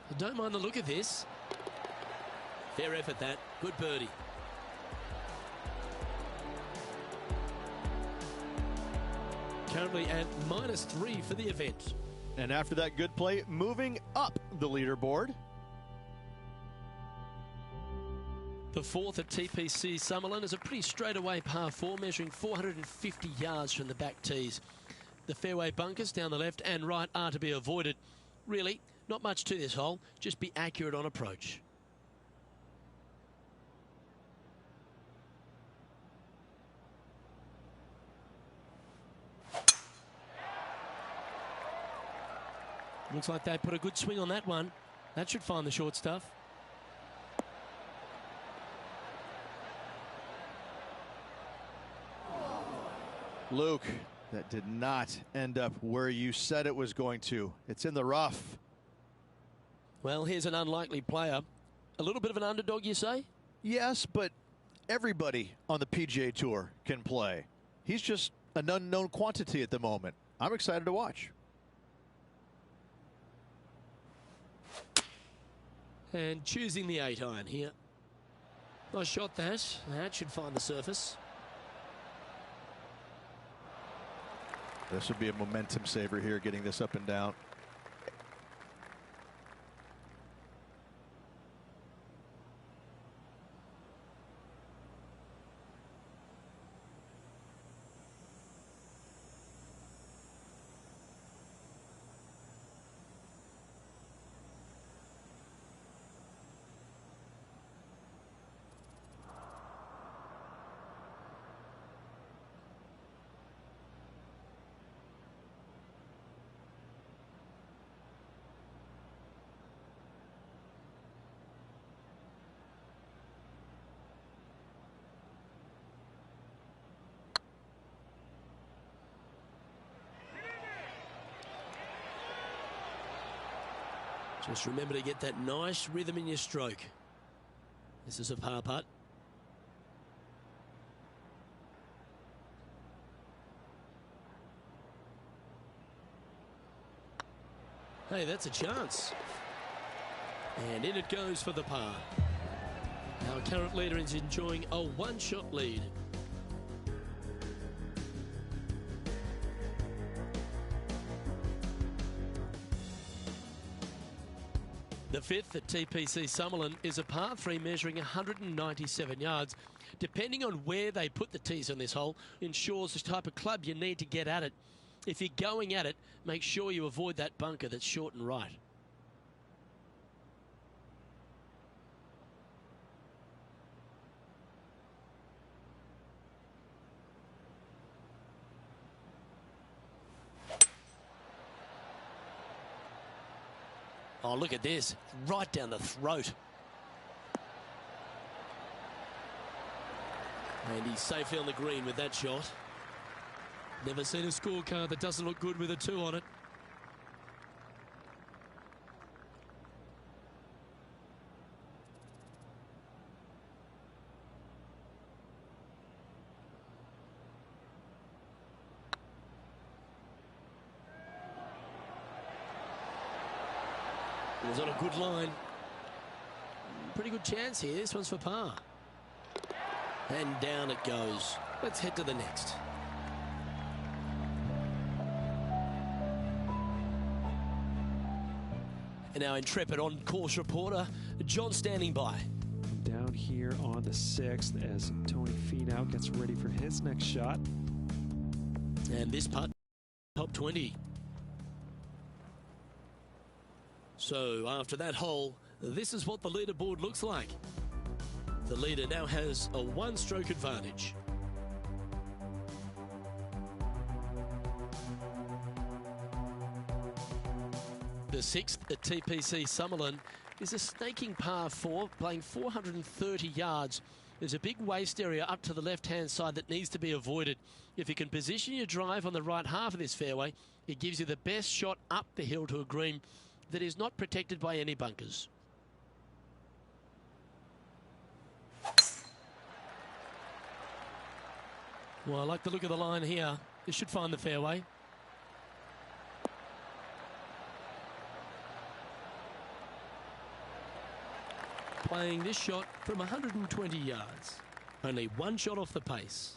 I don't mind the look of this. Fair effort, that. Good birdie. Currently at -3 for the event. And after that good play, moving up the leaderboard. The fourth at TPC Summerlin is a pretty straightaway par 4, measuring 450 yards from the back tees. The fairway bunkers down the left and right are to be avoided. Really, not much to this hole, just be accurate on approach. Looks like they put a good swing on that one. That should find the short stuff. Luke, that did not end up where you said it was going to. It's in the rough. Well, here's an unlikely player. A little bit of an underdog, you say? Yes, but everybody on the PGA Tour can play. He's just an unknown quantity at the moment. I'm excited to watch. And choosing the 8-iron here. Nice shot, that. That should find the surface. This would be a momentum saver here, getting this up and down. Just remember to get that nice rhythm in your stroke. This is a par putt. Hey, that's a chance. And in it goes for the par. Our current leader is enjoying a one-shot lead. The fifth at TPC Summerlin is a par 3 measuring 197 yards. Depending on where they put the tees on this hole ensures the type of club you need to get at it. If you're going at it, make sure you avoid that bunker that's short and right. Oh, look at this. Right down the throat. And he's safely on the green with that shot. Never seen a scorecard that doesn't look good with a 2 on it. It was on a good line. Pretty good chance here. This one's for par. And down it goes. Let's head to the next. And our intrepid on-course reporter, John, standing by. Down here on the 6th as Tony Finau gets ready for his next shot. And this putt, top 20. So after that hole, this is what the leaderboard looks like. The leader now has a one-stroke advantage. The sixth at TPC Summerlin is a snaking par 4, playing 430 yards. There's a big waste area up to the left-hand side that needs to be avoided. If you can position your drive on the right half of this fairway, it gives you the best shot up the hill to a green that is not protected by any bunkers. Well, I like the look of the line here. This should find the fairway. playing this shot from 120 yards. Only one shot off the pace.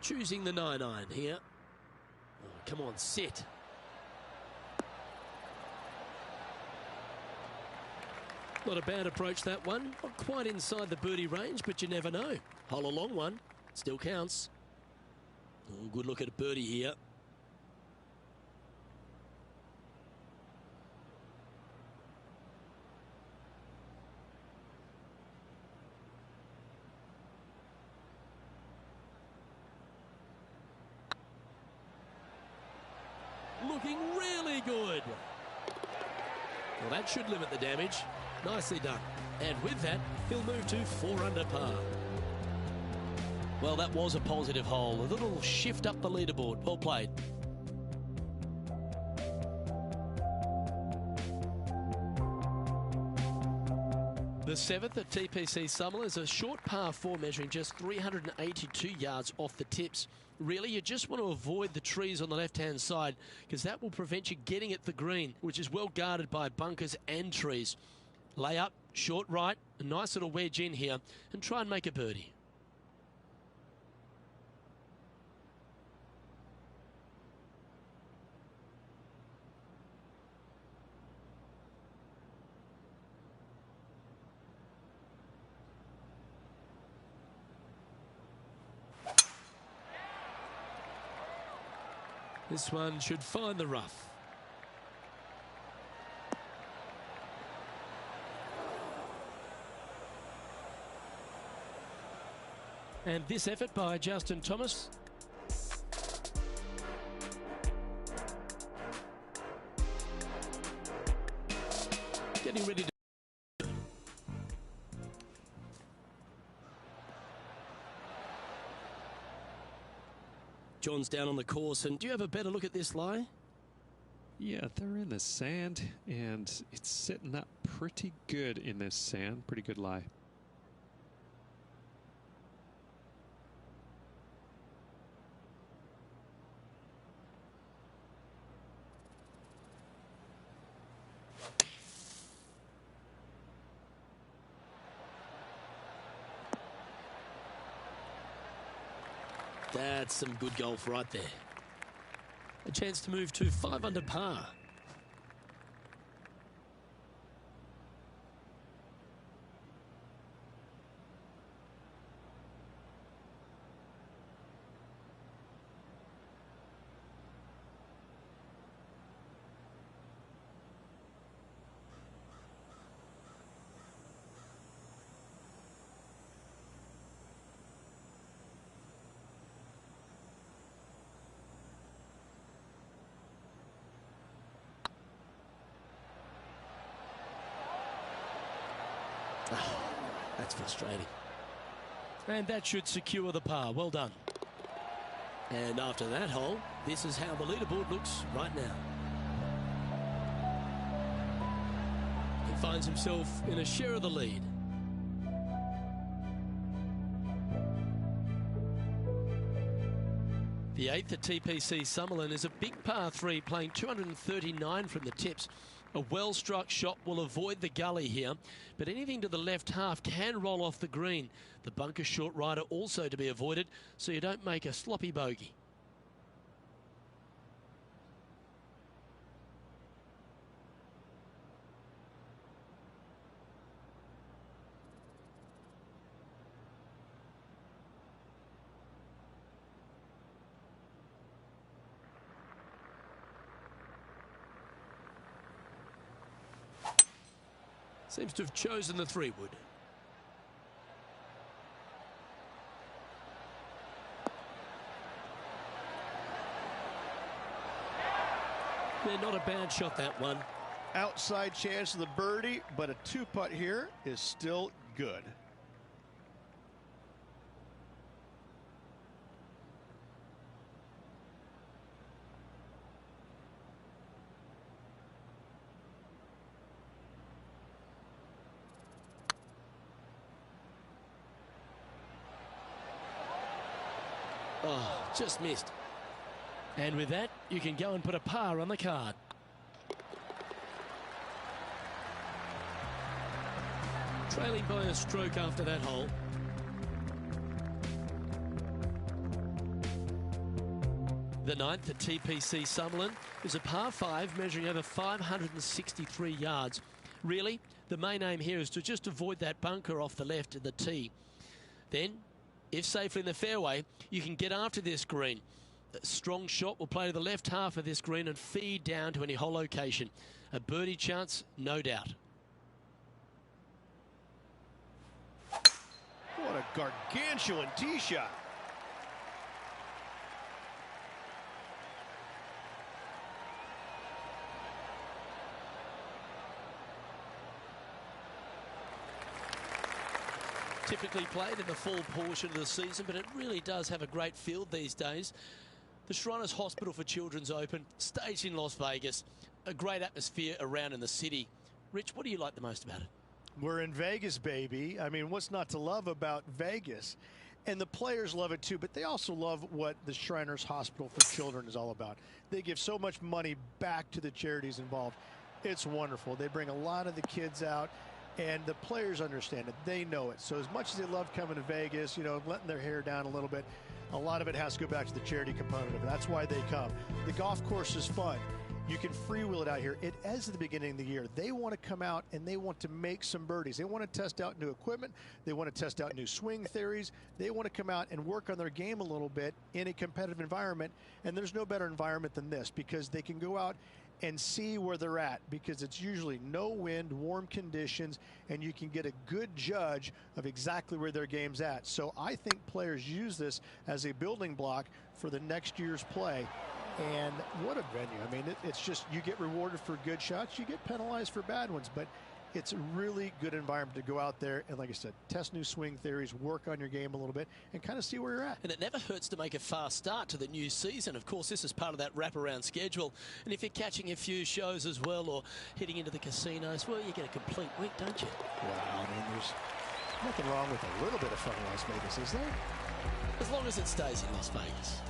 Choosing the 9-iron here. Oh, come on, sit. Not a bad approach, that one. Not quite inside the birdie range, but you never know. Hole a long one. Still counts. Oh, good look at a birdie here. Looking really good. Well, that should limit the damage. Nicely done. And with that, he'll move to 4 under par. Well, that was a positive hole. A little shift up the leaderboard. Well played. The 7th at TPC Summerlin is a short par 4 measuring just 382 yards off the tips. Really, you just want to avoid the trees on the left-hand side because that will prevent you getting at the green, which is well guarded by bunkers and trees. Lay up, short right, a nice little wedge in here, and try and make a birdie. This one should find the rough. And this effort by Justin Thomas. Getting ready to... John's down on the course, and do you have a better look at this lie? Yeah, they're in the sand, and it's sitting up pretty good in this sand. Pretty good lie. That's some good golf right there. A chance to move to 5 under par. Oh, that's frustrating. And that should secure the par. Well done. And after that hole, this is how the leaderboard looks right now. He finds himself in a share of the lead. The 8th at TPC Summerlin is a big par 3 playing 239 from the tips. A well-struck shot will avoid the gully here, but anything to the left half can roll off the green. The bunker short rider also to be avoided, so you don't make a sloppy bogey. Seems to have chosen the 3-wood. Yeah, not a bad shot, that one. Outside chance of the birdie, but a 2-putt here is still good. Just missed. And with that, you can go and put a par on the card. Trailing by a stroke after that hole. The ninth at TPC Summerlin is a par 5 measuring over 563 yards. Really, the main aim here is to just avoid that bunker off the left of the tee. Then, if safely in the fairway, you can get after this green. A strong shot will play to the left half of this green and feed down to any hole location. A birdie chance, no doubt. What a gargantuan tee shot. Typically played in the fall portion of the season, but it really does have a great field these days. The Shriners Hospital for Children's Open, staged in Las Vegas, a great atmosphere around in the city. Rich, what do you like the most about it? We're in Vegas, baby. I mean, what's not to love about Vegas? And the players love it too, but they also love what the Shriners Hospital for Children is all about. They give so much money back to the charities involved. It's wonderful. They bring a lot of the kids out. And the players understand it. They know it. So as much as they love coming to Vegas, you know, letting their hair down a little bit, a lot of it has to go back to the charity component of it. That's why they come. The golf course is fun. You can freewheel it out here. It is at the beginning of the year. They want to come out and they want to make some birdies. They want to test out new equipment. They want to test out new swing theories. They want to come out and work on their game a little bit in a competitive environment. And there's no better environment than this because they can go out and see where they're at because it's usually no wind, warm conditions, and you can get a good judge of exactly where their game's at. So I think players use this as a building block for the next year's play. And what a venue. I mean, it's just you get rewarded for good shots, you get penalized for bad ones, but it's a really good environment to go out there and, like I said, test new swing theories, work on your game a little bit, and kind of see where you're at. And it never hurts to make a fast start to the new season. Of course, this is part of that wraparound schedule. And if you're catching a few shows as well or heading into the casinos, well, you get a complete week, don't you? Well, I mean, there's nothing wrong with a little bit of fun in Las Vegas, is there? As long as it stays in Las Vegas.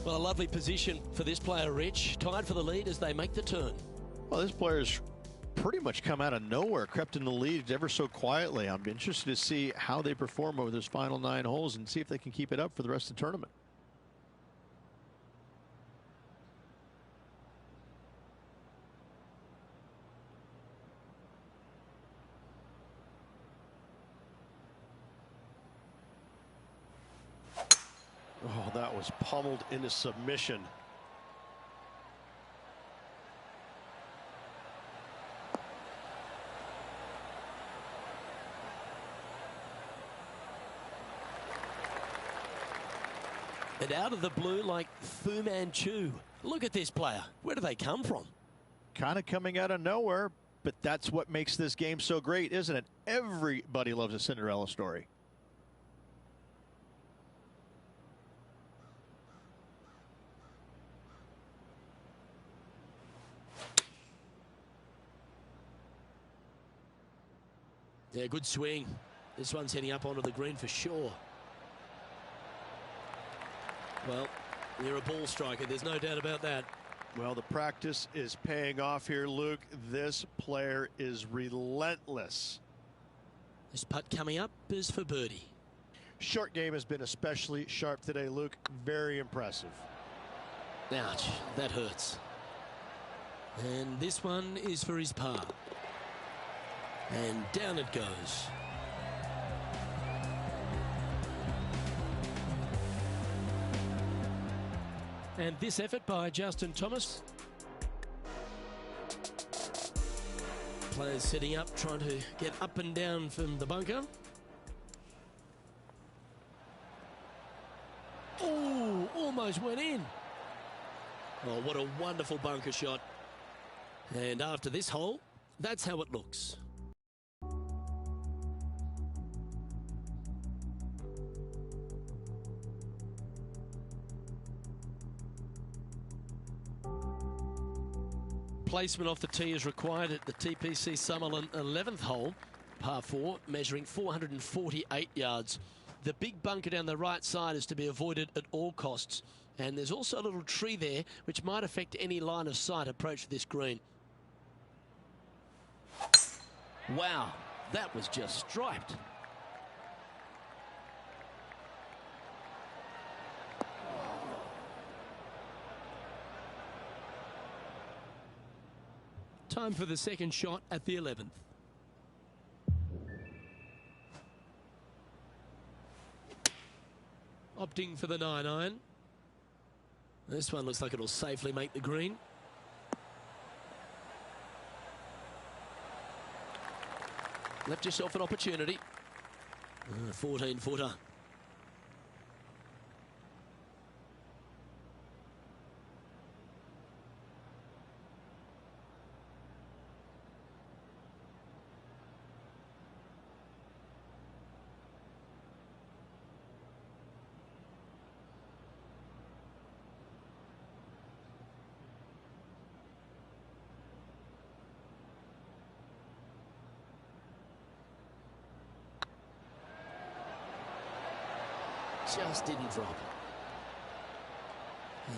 Well, a lovely position for this player, Rich. Tied for the lead as they make the turn. Well, this player's pretty much come out of nowhere, crept in the lead ever so quietly. I'm interested to see how they perform over those final 9 holes and see if they can keep it up for the rest of the tournament. Oh, that was pummeled into submission. And out of the blue like Fu Manchu. Look at this player. Where do they come from? Kind of coming out of nowhere, but that's what makes this game so great, isn't it? Everybody loves a Cinderella story. Yeah, good swing. This one's heading up onto the green for sure. Well, you're a ball striker. There's no doubt about that. Well, the practice is paying off here, Luke. This player is relentless. This putt coming up is for birdie. Short game has been especially sharp today, Luke. Very impressive. Ouch, that hurts. And this one is for his par. And down it goes. And this effort by Justin Thomas. Players setting up, trying to get up and down from the bunker. Oh, almost went in. Oh, what a wonderful bunker shot. And after this hole, that's how it looks. Placement off the tee is required at the TPC Summerlin 11th hole, par 4, measuring 448 yards. The big bunker down the right side is to be avoided at all costs. And there's also a little tree there which might affect any line of sight approach to this green. Wow, that was just striped. Time for the second shot at the 11th. Opting for the 9-iron. This one looks like it'll safely make the green. Left yourself an opportunity. 14-footer. Just didn't drop.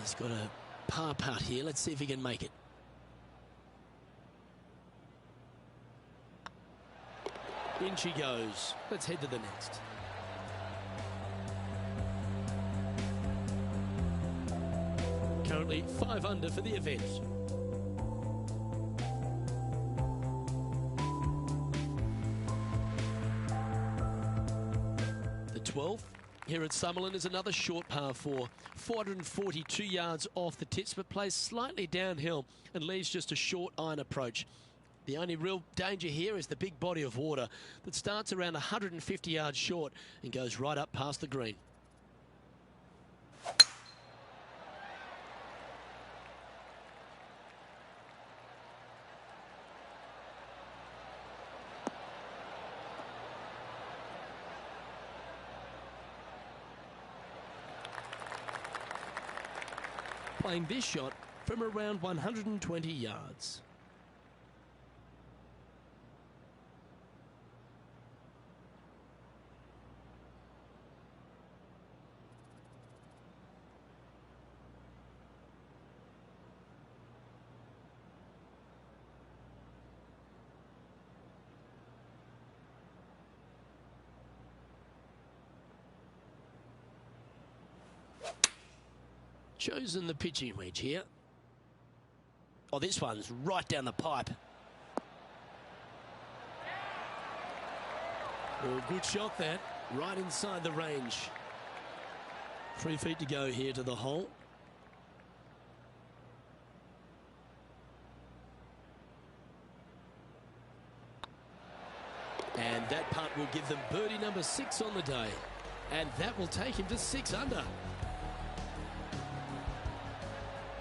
He's got a par putt here. Let's see if he can make it. In she goes. Let's head to the next. Currently 5 under for the event. The 12th. Here at Summerlin is another short par 4, 442 yards off the tips, but plays slightly downhill and leaves just a short iron approach. The only real danger here is the big body of water that starts around 150 yards short and goes right up past the green. Playing this shot from around 120 yards. Chosen the pitching wedge here. Oh, this one's right down the pipe. Well, good shot that. Right inside the range. 3 feet to go here to the hole. And that putt will give them birdie number 6 on the day. And that will take him to 6 under.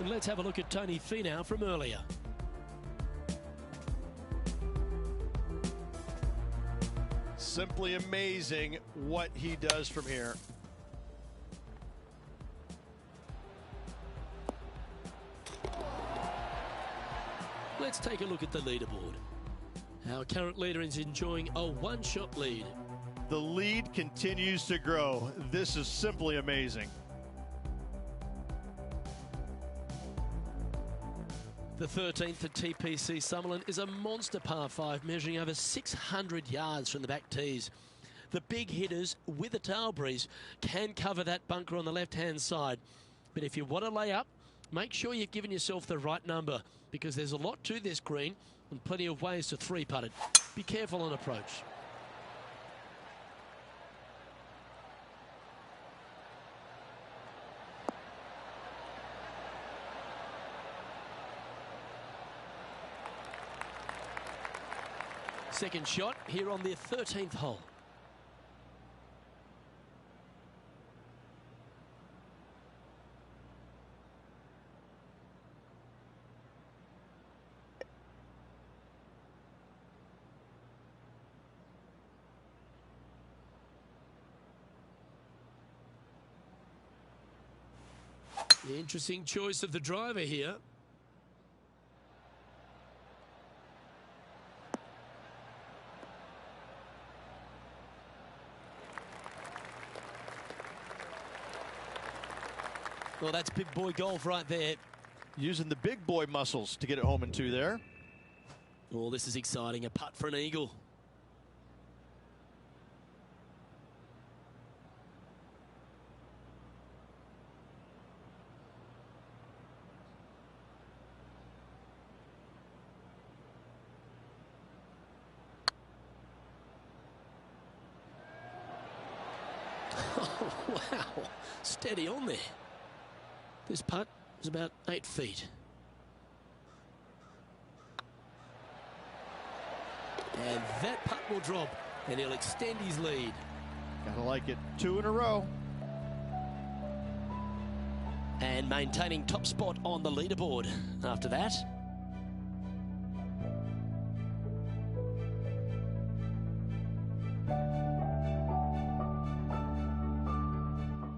And let's have a look at Tony Finau from earlier. Simply amazing what he does from here. Let's take a look at the leaderboard. Our current leader is enjoying a one-shot lead. The lead continues to grow. This is simply amazing. The 13th at TPC Summerlin is a monster par 5 measuring over 600 yards from the back tees. The big hitters with a tail breeze can cover that bunker on the left-hand side. But if you want to lay up, make sure you've given yourself the right number because there's a lot to this green and plenty of ways to 3-putt it. Be careful on approach. Second shot here on the 13th hole. The interesting choice of the driver here. Well, that's big boy golf right there. Using the big boy muscles to get it home in 2 there. Oh, this is exciting. A putt for an eagle. Oh, wow. Steady on there. This putt is about 8 feet. And that putt will drop, and he'll extend his lead. Gotta like it. 2 in a row. And maintaining top spot on the leaderboard after that.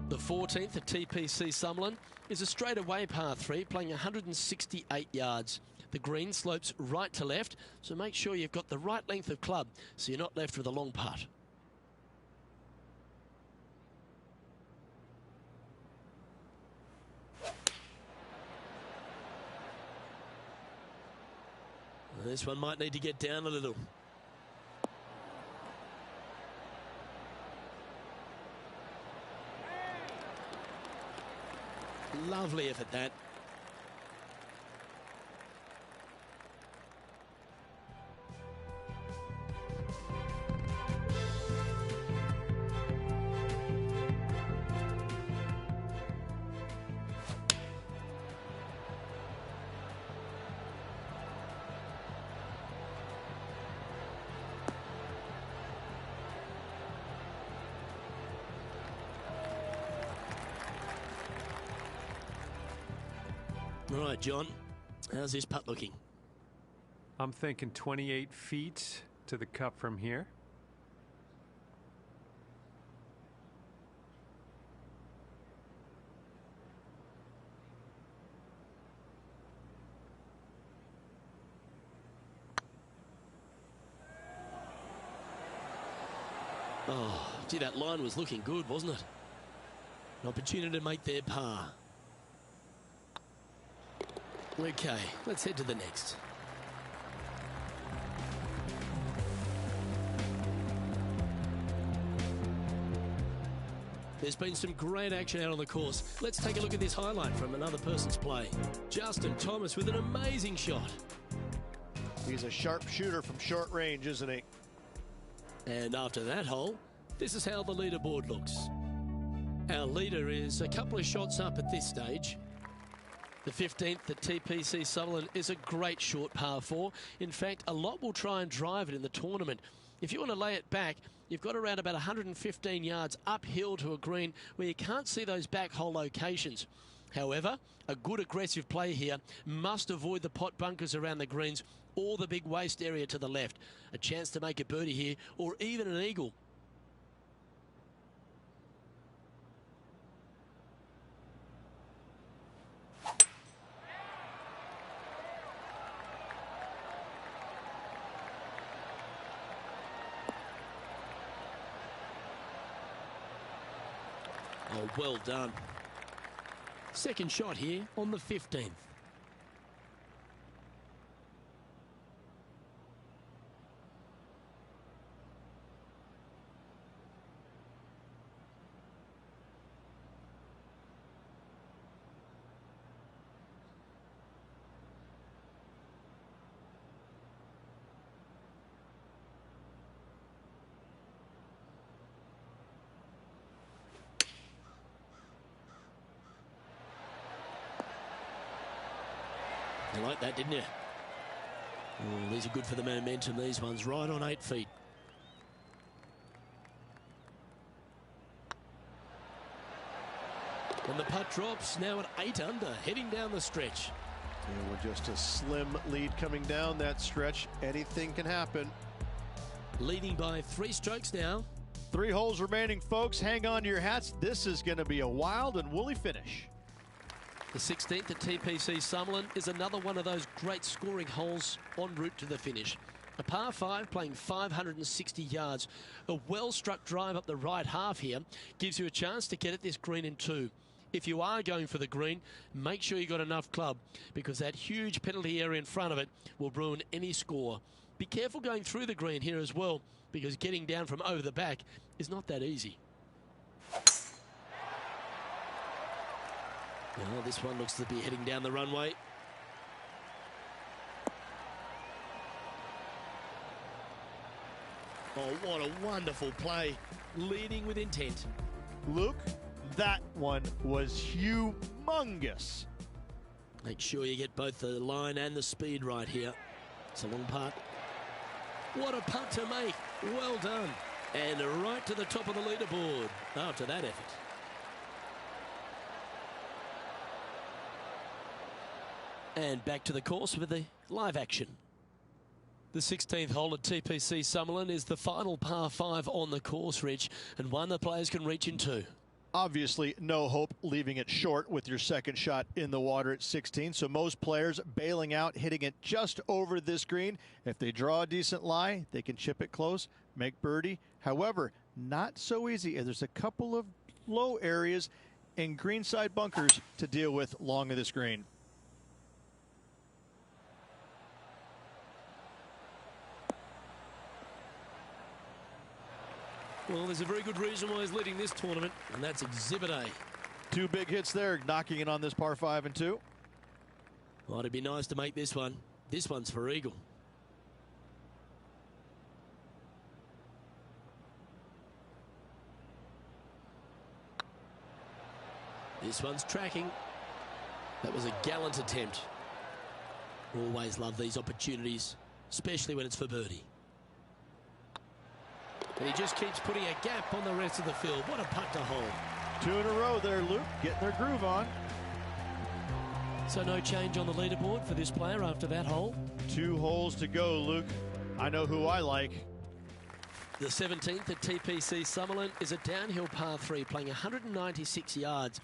The 14th at TPC Summerlin is a straightaway par 3 playing 168 yards. The green slopes right to left, so make sure you've got the right length of club so you're not left with a long putt. This one might need to get down a little. Lovely effort, that. All right, John, how's this putt looking? I'm thinking 28 feet to the cup from here. Oh, gee, that line was looking good, wasn't it? An opportunity to make their par. Okay, let's head to the next. There's been some great action out on the course. Let's take a look at this highlight from another person's play. Justin Thomas with an amazing shot. He's a sharp shooter from short range, isn't he? And after that hole, this is how the leaderboard looks. Our leader is a couple of shots up at this stage. The 15th at TPC Sutherland is a great short par 4. In fact, a lot will try and drive it in the tournament. If you want to lay it back, you've got around about 115 yards uphill to a green where you can't see those back hole locations. However, a good aggressive play here must avoid the pot bunkers around the greens or the big waste area to the left. A chance to make a birdie here or even an eagle. Oh, well done. Second shot here on the 15th. You like that, didn't you? Oh, these are good for the momentum, these ones, right on 8 feet. And the putt drops now at 8 under, heading down the stretch. And with just a slim lead coming down that stretch, anything can happen. Leading by 3 strokes now. 3 holes remaining, folks. Hang on to your hats. This is going to be a wild and woolly finish. The 16th at TPC Summerlin is another one of those great scoring holes en route to the finish. A par 5 playing 560 yards. A well-struck drive up the right half here gives you a chance to get at this green in 2. If you are going for the green, make sure you got enough club, because that huge penalty area in front of it will ruin any score. Be careful going through the green here as well, because getting down from over the back is not that easy. Well, this one looks to be heading down the runway. Oh, what a wonderful play. Leading with intent. Luke, that one was humongous. Make sure you get both the line and the speed right here. It's a long putt. What a putt to make. Well done. And right to the top of the leaderboard after that effort. And back to the course with the live action. The 16th hole at TPC Summerlin is the final par 5 on the course, Rich, and one the players can reach into. Obviously, no hope leaving it short with your second shot in the water at 16. So most players bailing out, hitting it just over this green. If they draw a decent lie, they can chip it close, make birdie. However, not so easy. There's a couple of low areas and greenside bunkers to deal with along of this green. Well, there's a very good reason why he's leading this tournament, and that's Exhibit A. Two big hits there, knocking it on this par 5 and 2. Well, it'd be nice to make this one. This one's for eagle. This one's tracking. That was a gallant attempt. Always love these opportunities, especially when it's for birdie. And he just keeps putting a gap on the rest of the field. What a putt to hold. 2 in a row there, Luke, getting their groove on. So no change on the leaderboard for this player after that hole. 2 holes to go, Luke. I know who I like. The 17th at TPC Summerlin is a downhill par 3 playing 196 yards.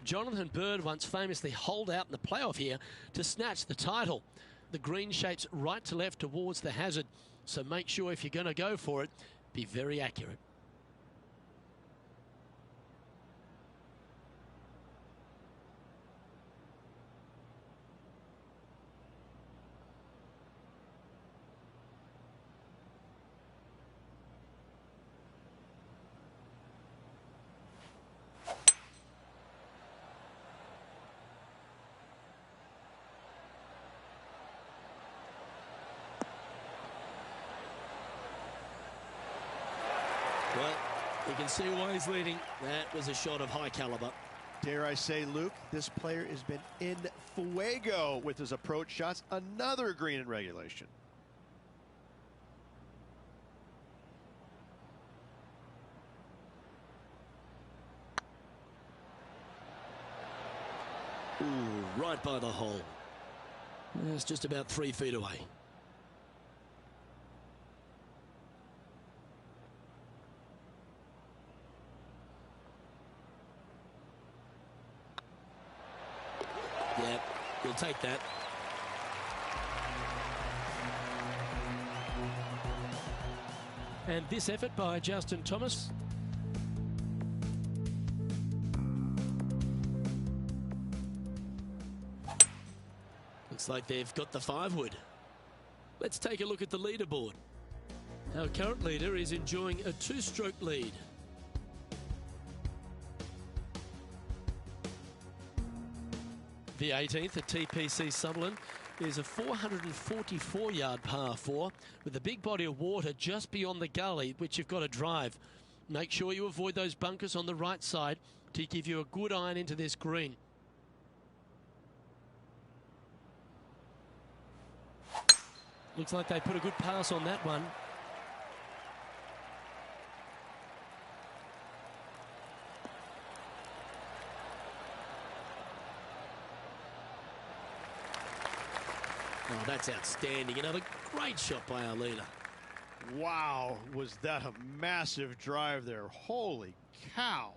Jonathan Bird once famously holed out in the playoff here to snatch the title. The green shapes right to left towards the hazard, so make sure if you're going to go for it, be very accurate. Well, you can see why he's leading. That was a shot of high caliber. Dare I say, Luke, this player has been in fuego with his approach shots. Another green in regulation. Ooh, right by the hole. It's just about 3 feet away. Yeah, you'll take that. And this effort by Justin Thomas. Looks like they've got the 5-wood. Let's take a look at the leaderboard. Our current leader is enjoying a 2-stroke lead. The 18th at TPC Summerlin is a 444-yard par 4 with a big body of water just beyond the gully, which you've got to drive. Make sure you avoid those bunkers on the right side to give you a good iron into this green. Looks like they put a good pass on that one. Oh, that's outstanding. Another great shot by our leader. Wow, was that a massive drive there. Holy cow.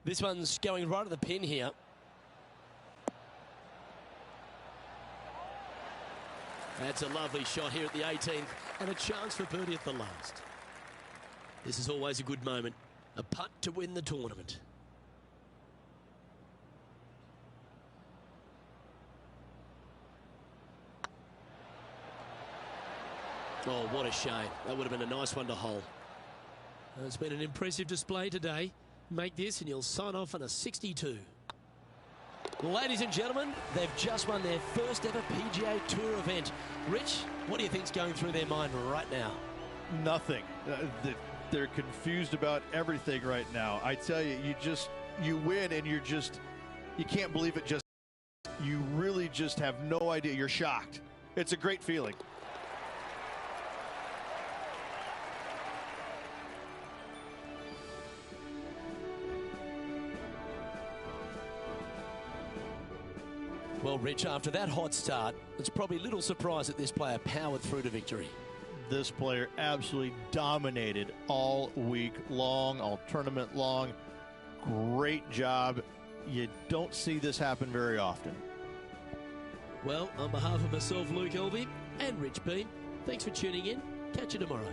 This one's going right at the pin here. That's a lovely shot here at the 18th and a chance for birdie at the last. This is always a good moment. A putt to win the tournament. Oh, what a shame. That would have been a nice one to hole. It's been an impressive display today. Make this and you'll sign off on a 62. Ladies and gentlemen, they've just won their first ever PGA Tour event. Rich, what do you think's going through their mind right now? Nothing. They're confused about everything right now. I tell you, you win and you can't believe it. You really just have no idea. You're shocked. It's a great feeling. Well, Rich, after that hot start, it's probably little surprise that this player powered through to victory. This player absolutely dominated all week long, all tournament long. Great job. You don't see this happen very often. Well, on behalf of myself, Luke Elvey, and Rich Beam, thanks for tuning in. Catch you tomorrow.